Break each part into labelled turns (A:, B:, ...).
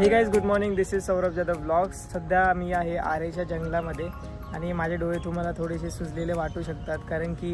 A: Hey guys good morning, this is Saurabh Jadhav vlogs. सध्या मी आहे आरेच्या जंगलामध्ये आणि माझे डोळे तुम्हाला थोडेसे सुजलेले वाटू शकतात, कारण की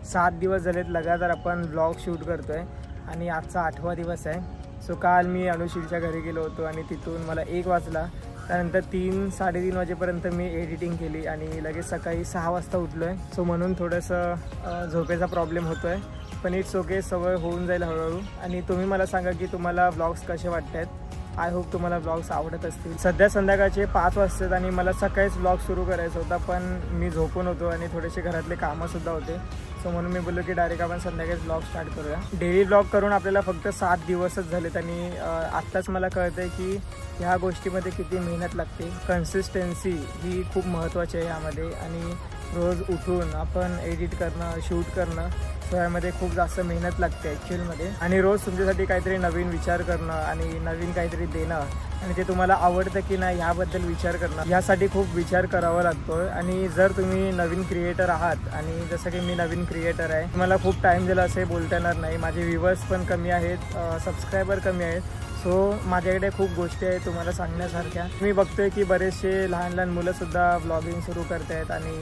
A: 7 दिवस झालेत लगातार आपण व्लॉग शूट करतो आहे आणि आजचा 8वा दिवस आहे। सो काल मी अनुशीलच्या घरी गेलो होतो आणि तिथून मला 1 वाजला, त्यानंतर 3-3:30 वाजेपर्यंत मी एडिटिंग केली आणि लगेच सकाळी 6 वाजता उठलो आहे। सो म्हणून थोडंसं झोपेचा प्रॉब्लेम होतो आहे, पण इट्स ओके, सवय होऊन जाईल हळूहळू। आणि तुम्ही मला सांगा की तुम्हाला व्लॉग्स कसे वाटत आहेत। आय होप तुम्हाला व्लॉग्स आवडत असतील। सध्या संध्याकाळचे 5 वाजतात आणि मला सकाळीच व्लॉग सुरू करायचा होता, पण मी झोपून होतो आणि थोडेसे घरातले कामंसुद्धा होते। सो म्हणून मी बोललो की डायरेक्ट आपण संध्याकाळी व्लॉग स्टार्ट करूया। डेली व्लॉग करून आपल्याला फक्त 7 दिवसच झालेत आणि आत्ताच मला कळतं आहे की ह्या गोष्टीमध्ये किती मेहनत लागते। कन्सिस्टन्सी ही खूप महत्त्वाची आहे यामध्ये, आणि रोज उठून आपण एडिट करणं, शूट करणं, सो यामध्ये खूप जास्त मेहनत लागते ॲक्च्युअलमध्ये। आणि रोज तुमच्यासाठी काहीतरी नवीन विचार करणं आणि नवीन काहीतरी देणं आणि ते तुम्हाला आवडतं की नाही ह्याबद्दल विचार करणं, यासाठी खूप विचार करावा लागतो। आणि जर तुम्ही नवीन क्रिएटर आहात, आणि जसं की मी नवीन क्रिएटर आहे, मला खूप टाईम दिला असे बोलता येणार नाही। माझे व्ह्यूवर्स पण कमी आहेत, सबस्क्रायबर कमी आहेत, सो माझ्याकडे खूप गोष्टी आहेत तुम्हाला सांगण्यासारख्या। मी बघतोय की बरेचसे लहान लहान मुलंसुद्धा व्लॉगिंग सुरू करत आहेत आणि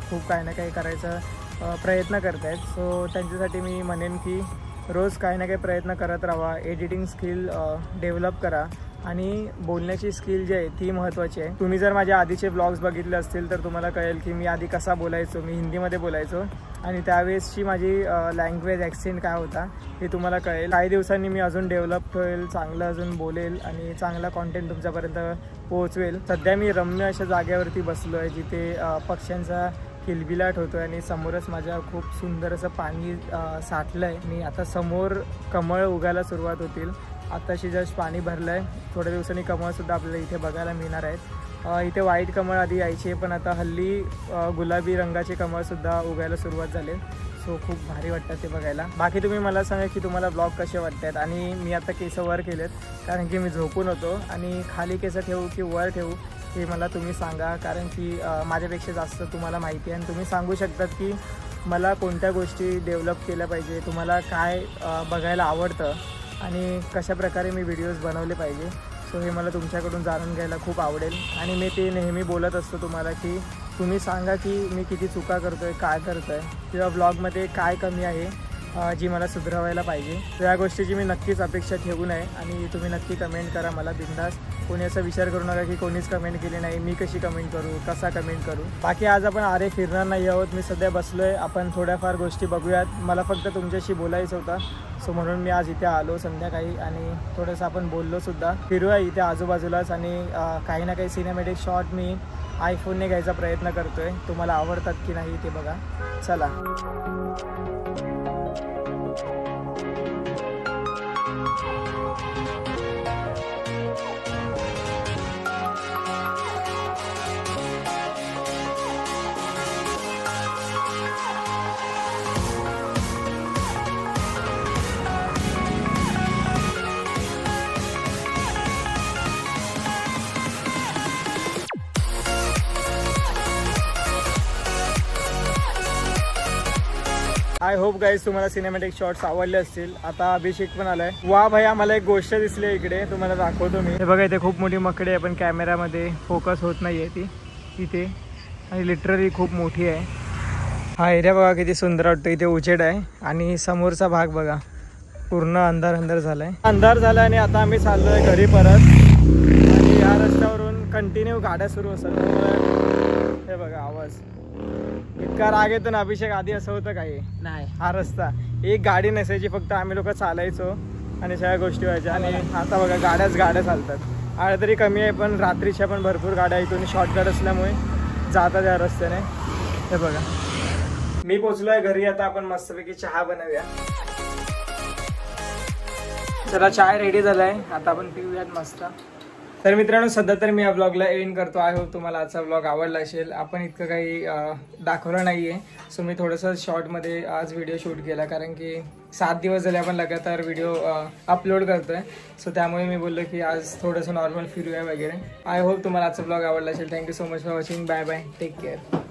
A: खूप काही ना काही करायचा प्रयत्न करत आहेत। सो त्यांच्यासाठी मी म्हणेन की रोज काही ना काही प्रयत्न करत राहा, एडिटिंग स्किल डेव्हलप करा आणि बोलण्याची स्किल जी आहे ती महत्त्वाची आहे। तुम्ही जर माझ्या आधीचे व्लॉग्स बघितले असतील तर तुम्हाला कळेल की मी आधी कसा बोलायचो। मी हिंदीमध्ये बोलायचो आणि त्यावेळेसची माझी लँग्वेज ॲक्सेंट काय होता हे तुम्हाला कळेल। काही दिवसांनी मी अजून डेव्हलप होईल, चांगलं अजून बोलेल आणि चांगला कॉन्टेंट तुमच्यापर्यंत पोहोचवेल। सध्या मी रम्य अशा जागेवरती बसलो आहे जिथे पक्ष्यांचा किलबिलाट होतो आहे आणि समोरच माझ्या खूप सुंदर असं पाणी साठलं आहे। मी आता समोर कमळ उगायला सुरुवात होतील, आताशी जस्ट पाणी भरलं आहे। थोड्या दिवसांनी कमळसुद्धा आपल्याला इथे बघायला मिळणार आहेत। इथे व्हाईट कमळ आधी यायचे, पण आता हल्ली गुलाबी रंगाचे कमळसुद्धा उगायला सुरुवात झाले। सो खूप भारी वाटतं ते बघायला। बाकी तुम्ही मला सांगा की तुम्हाला ब्लॉग कसे वाटत आहेत। आणि मी आता केस वर केलेत कारण की मी झोपून होतो, आणि खाली केस ठेवू की वर ठेवू हे मला तुम्ही सांगा, कारण की माझ्यापेक्षा जास्त तुम्हाला माहिती आहे आणि तुम्ही सांगू शकतात की मला कोणत्या गोष्टी डेव्हलप केल्या पाहिजे, तुम्हाला काय बघायला आवडतं आणि कशा प्रकारे मी व्हिडिओज बनवले पाहिजे। सो हे मला तुमच्याकडून जाणून घ्यायला खूप आवडेल। आणि मी ते नेहमी बोलत असतो तुम्हाला की तुम्ही सांगा की मी किती चुका करतो आहे, काय करतो आहे, किंवा ब्लॉगमध्ये काय कमी आहे जी मला सुधारायला पाहिजे। तर या गोष्टीची मी नक्कीच अपेक्षा ठेवू नये आणि तुम्ही नक्की कमेंट करा मला बिंदास। कोणी असा विचार करू नका की कोणीच कमेंट केली नाही, मी कशी कमेंट करू, कसा कमेंट करू। बाकी आज आपण आरे फिरणार नाही आहोत, मी सध्या बसलो आहे, आपण थोड्याफार गोष्टी बघूयात। मला फक्त तुमच्याशी बोलायचं होतं, सो म्हणून मी आज इथे आलो संध्याकाळी आणि थोडंसं आपण बोललोसुद्धा। फिरूया इथे आजूबाजूलाच आणि काही ना काही सिनेमॅटिक शॉट मी आयफोनने घ्यायचा प्रयत्न करतो आहे। तुम्हाला आवडतात की नाही ते बघा, चला। आय होप गाईज तुम्हाला सिनेमॅटिक शॉट्स आवडले असतील। आता अभिषेक पण आलाय। वा भैया, मला एक गोष्ट दिसली इकडे, तुम्हाला दाखवतो मी। हे बघा, इथे खूप मोठी मकडे आहे, पण कॅमेरामध्ये फोकस होत नाही आहे ती इथे, आणि लिटरली खूप मोठी आहे। हा एरिया बघा किती सुंदर वाटतो, इथे उजेड आहे आणि समोरचा भाग बघा पूर्ण अंधार अंधार झालाय, अंधार झाला। आणि आता आम्ही चाललोय घरी परत, आणि या रस्त्यावरून कंटिन्यू गाड्या सुरू असतात। हे बघा आवाज, इतका राग येतो ना अभिषेक, आधी असं होतं काही नाही। हा रस्ता एक गाडी नसायची, फक्त आम्ही लोक चालायचो आणि सगळ्या गोष्टी व्हायच्या। आणि आता बघा गाड्या चालतात। आळ तरी कमी आहे, पण रात्रीच्या पण भरपूर गाड्या इथून शॉर्टकट असल्यामुळे जातात या रस्त्याने। हे बघा मी पोचलोय घरी, आता आपण मस्तपैकी चहा बनवूया। चला, चाय रेडी झालाय, आता आपण पिऊयात मस्त। तर मित्रांनो, सध्या तर मी या ब्लॉगला एंड करतो। आय होप तुम्हाला आजचा ब्लॉग आवडला असेल। आपण इतकं काही दाखवलं नाही आहे, सो मी थोडंसं शॉर्टमध्ये आज व्हिडिओ शूट केला, कारण की 7 दिवस झाले आपण लगातार व्हिडिओ अपलोड करतोय। सो त्यामुळे मी बोललो की आज थोडंसं नॉर्मल फिरूया वगैरे। आय होप तुम्हाला आजचा ब्लॉग आवडला असेल। Thank you so much for watching, bye bye, take care.